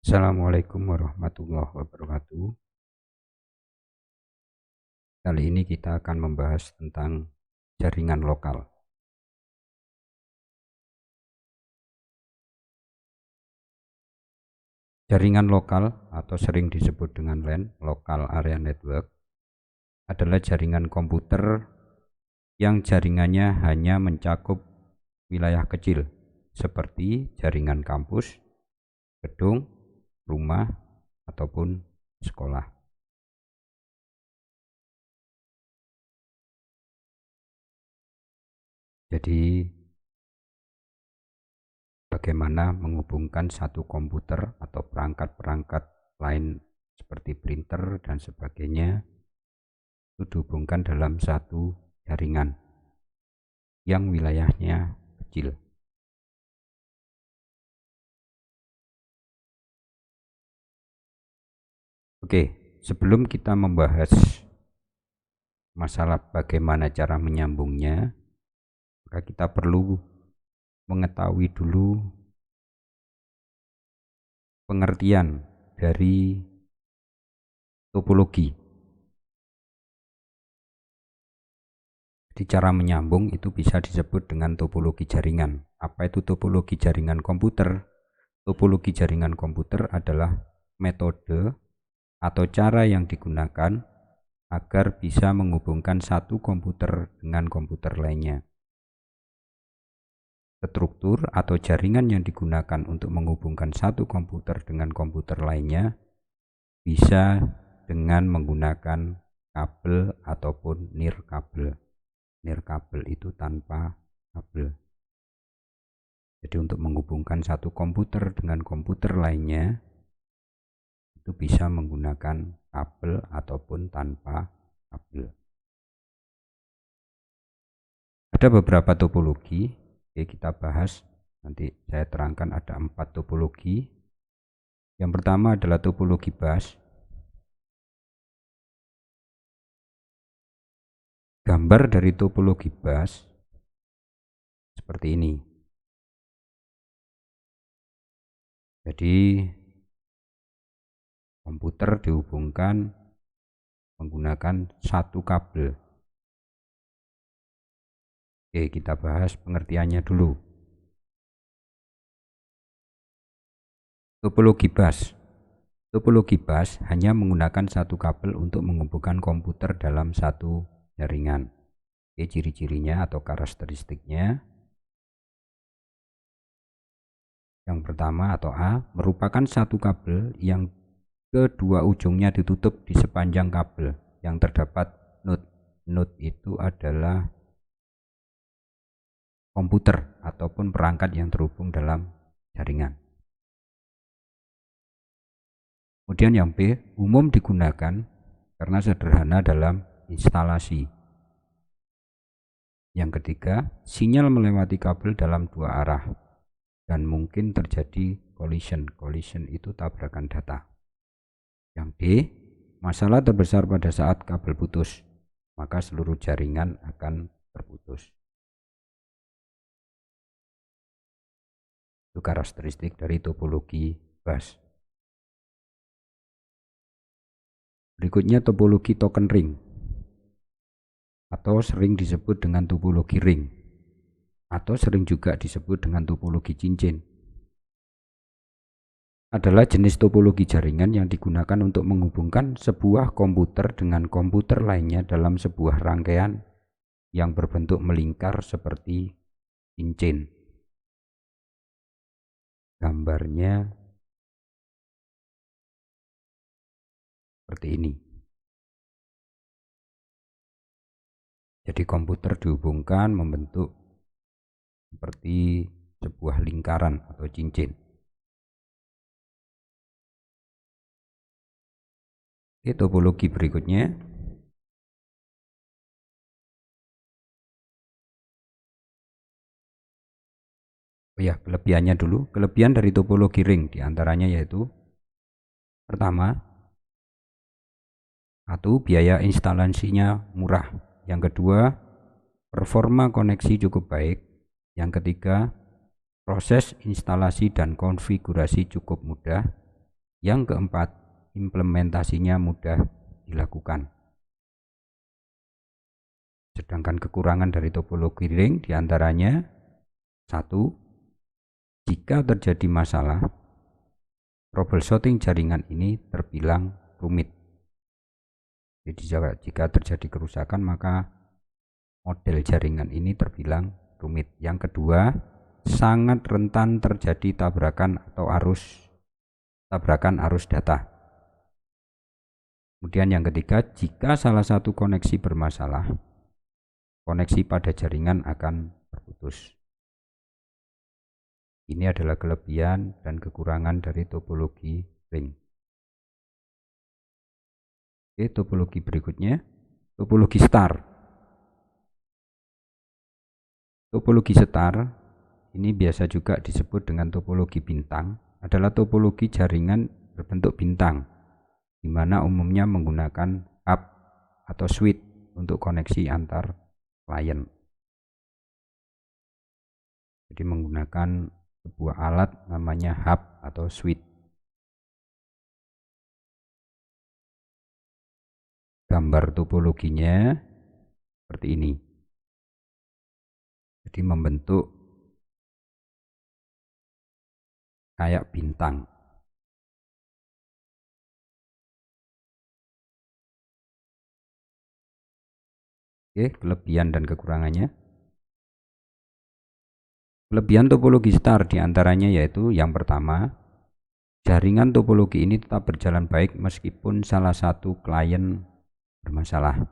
Assalamualaikum warahmatullahi wabarakatuh. Kali ini kita akan membahas tentang jaringan lokal. Jaringan lokal atau sering disebut dengan LAN, Local Area Network, adalah jaringan komputer yang jaringannya hanya mencakup wilayah kecil seperti jaringan kampus, gedung, rumah, ataupun sekolah. Jadi bagaimana menghubungkan satu komputer atau perangkat-perangkat lain seperti printer dan sebagainya itu dihubungkan dalam satu jaringan yang wilayahnya kecil. Oke, sebelum kita membahas masalah bagaimana cara menyambungnya, maka kita perlu mengetahui dulu pengertian dari topologi. Jadi cara menyambung itu bisa disebut dengan topologi jaringan. Apa itu topologi jaringan komputer? Topologi jaringan komputer adalah metode atau cara yang digunakan agar bisa menghubungkan satu komputer dengan komputer lainnya. Struktur atau jaringan yang digunakan untuk menghubungkan satu komputer dengan komputer lainnya bisa dengan menggunakan kabel ataupun nirkabel. Nirkabel itu tanpa kabel. Jadi untuk menghubungkan satu komputer dengan komputer lainnya itu bisa menggunakan kabel ataupun tanpa kabel. Ada beberapa topologi, oke, kita bahas. Nanti saya terangkan ada 4 topologi. Yang pertama adalah topologi bus. Gambar dari topologi bus seperti ini. Jadi komputer dihubungkan menggunakan satu kabel. Oke, kita bahas pengertiannya dulu. Topologi bus. Topologi bus hanya menggunakan satu kabel untuk menghubungkan komputer dalam satu jaringan. Oke, ciri-cirinya atau karakteristiknya. Yang pertama atau A, merupakan satu kabel yang kedua ujungnya ditutup di sepanjang kabel yang terdapat node. Node itu adalah komputer ataupun perangkat yang terhubung dalam jaringan. Kemudian yang B, umum digunakan karena sederhana dalam instalasi. Yang ketiga, sinyal melewati kabel dalam dua arah dan mungkin terjadi collision. Collision itu tabrakan data. Yang D, masalah terbesar pada saat kabel putus, maka seluruh jaringan akan terputus. Itu karakteristik dari topologi bus. Berikutnya topologi token ring atau sering disebut dengan topologi ring atau sering juga disebut dengan topologi cincin. Adalah jenis topologi jaringan yang digunakan untuk menghubungkan sebuah komputer dengan komputer lainnya dalam sebuah rangkaian yang berbentuk melingkar seperti cincin. Gambarnya seperti ini. Jadi komputer dihubungkan membentuk seperti sebuah lingkaran atau cincin. Oke, topologi berikutnya. Oh ya, kelebihannya dulu. Kelebihan dari topologi ring diantaranya yaitu pertama, satu, biaya instalasinya murah. Yang kedua, performa koneksi cukup baik. Yang ketiga, proses instalasi dan konfigurasi cukup mudah. Yang keempat, implementasinya mudah dilakukan. Sedangkan kekurangan dari topologi ring diantaranya: 1. Jika terjadi masalah, troubleshooting jaringan ini terbilang rumit. Jadi jika terjadi kerusakan maka model jaringan ini terbilang rumit. Yang kedua, sangat rentan terjadi tabrakan arus data. Kemudian yang ketiga, jika salah satu koneksi bermasalah, koneksi pada jaringan akan terputus. Ini adalah kelebihan dan kekurangan dari topologi ring. Oke, topologi berikutnya, topologi star. Topologi star ini biasa juga disebut dengan topologi bintang, adalah topologi jaringan berbentuk bintang, di mana umumnya menggunakan hub atau switch untuk koneksi antar klien. Jadi menggunakan sebuah alat namanya hub atau switch. Gambar topologinya seperti ini. Jadi membentuk kayak bintang. Oke, kelebihan dan kekurangannya. Kelebihan topologi star diantaranya yaitu yang pertama, jaringan topologi ini tetap berjalan baik meskipun salah satu klien bermasalah.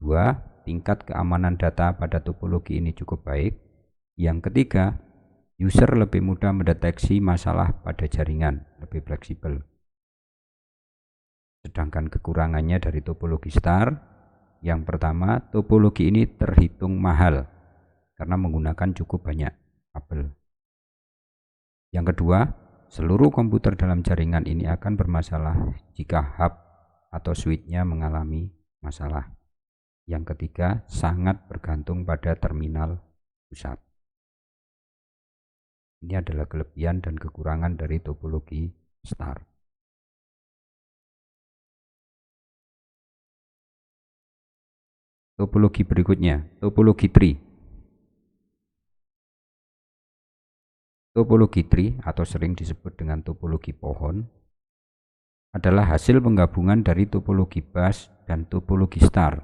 2. Tingkat keamanan data pada topologi ini cukup baik. Yang ketiga, user lebih mudah mendeteksi masalah pada jaringan, lebih fleksibel. Sedangkan kekurangannya dari topologi star, yang pertama, topologi ini terhitung mahal karena menggunakan cukup banyak kabel. Yang kedua, seluruh komputer dalam jaringan ini akan bermasalah jika hub atau switch-nya mengalami masalah. Yang ketiga, sangat bergantung pada terminal pusat. Ini adalah kelebihan dan kekurangan dari topologi star. Topologi berikutnya, topologi tree. Topologi tree atau sering disebut dengan topologi pohon adalah hasil penggabungan dari topologi bus dan topologi star.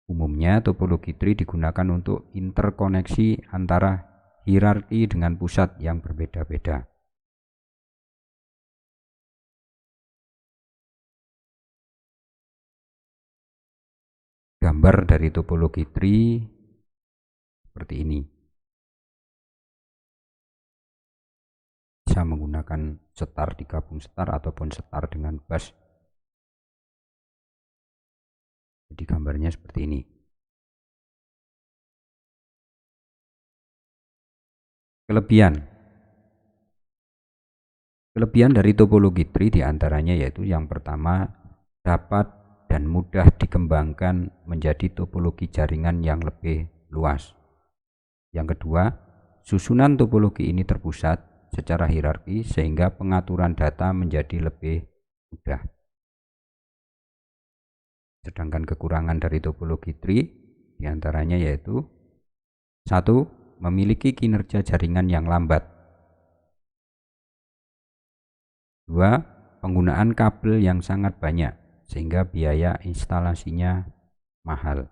Umumnya topologi tree digunakan untuk interkoneksi antara hierarki dengan pusat yang berbeda-beda. Gambar dari topologi tree seperti ini. Bisa menggunakan setar digabung setar ataupun setar dengan bus. Jadi gambarnya seperti ini. Kelebihan dari topologi tree diantaranya yaitu yang pertama, dapat dan mudah dikembangkan menjadi topologi jaringan yang lebih luas. Yang kedua, susunan topologi ini terpusat secara hierarki sehingga pengaturan data menjadi lebih mudah. Sedangkan kekurangan dari topologi tree diantaranya yaitu: 1. Memiliki kinerja jaringan yang lambat. 2. Penggunaan kabel yang sangat banyak sehingga biaya instalasinya mahal.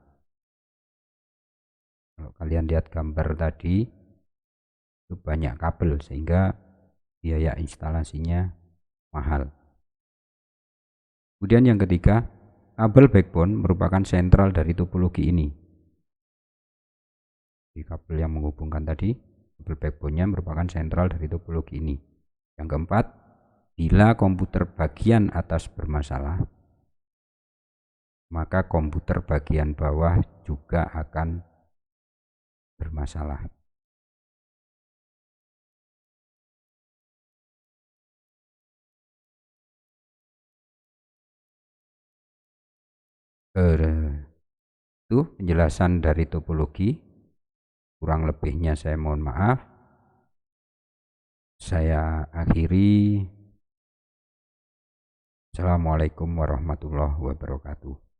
Kalau kalian lihat gambar tadi, itu banyak kabel sehingga biaya instalasinya mahal. Kemudian yang ketiga, kabel backbone merupakan sentral dari topologi ini. Di kabel yang menghubungkan tadi, kabel backbone-nya merupakan sentral dari topologi ini. Yang keempat, bila komputer bagian atas bermasalah, maka komputer bagian bawah juga akan bermasalah. Itu penjelasan dari topologi. Kurang lebihnya saya mohon maaf. saya akhiri. Assalamualaikum warahmatullahi wabarakatuh.